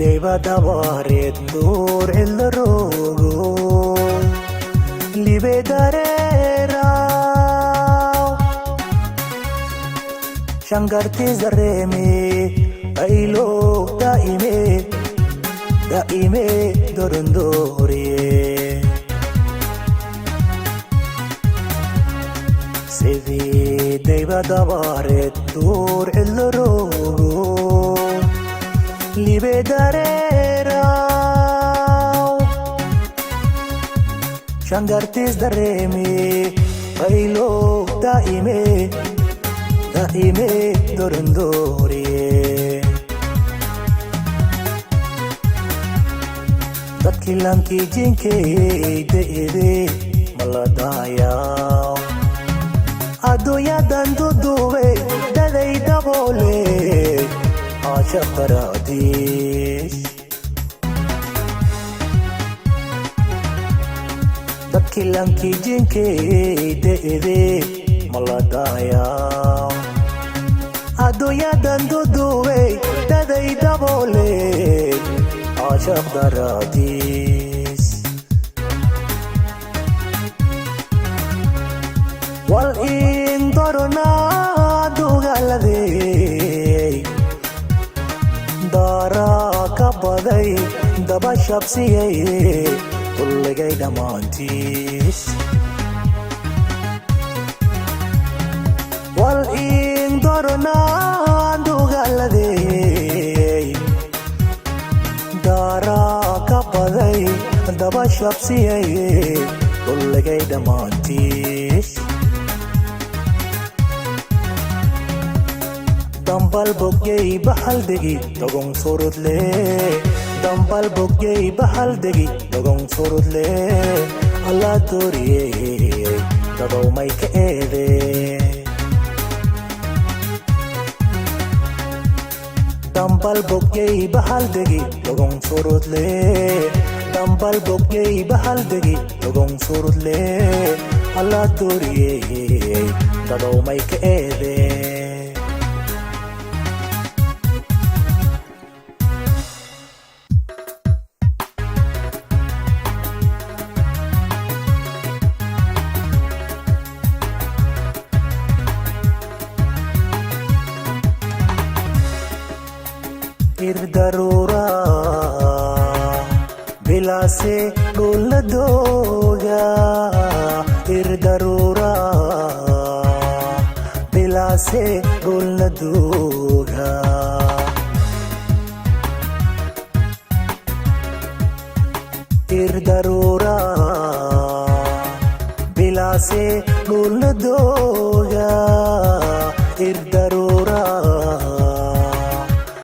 Devadawaret dur elrogo Libedarera Shangarti zareme Ailo daime dorundoriye Sevi devadawaret dur elrogo Libedarera Shangartis daremi Bailo daime dorundoriye Dadkilanki jinke deede maladaya Adoya danduduwe dadai dabole Aşık paradis Dakilang kijinke deede maladaya Adoya danduduwe dadai dabole Aşık paradis Wal in dorona dugalade Dara kabaday daba shabsiyay kulligay dhammaantiis Wal in doronaan dugaaladay Dara kabaday daba shabsiyay kulligay dhammaantiis Dambal boggey bahal degi dogong surudle Dambal boggey bahal degi dogong surudle Allah doriye dagaw may kaede Dambal boggey bahal degi dogong surudle Dambal boggey bahal degi dogong surudle Allah doriye dagaw may kaede Irdarura Bilase guladoga Irdarura Bilase guladoga Irdarura Bilase guladoga Irdarura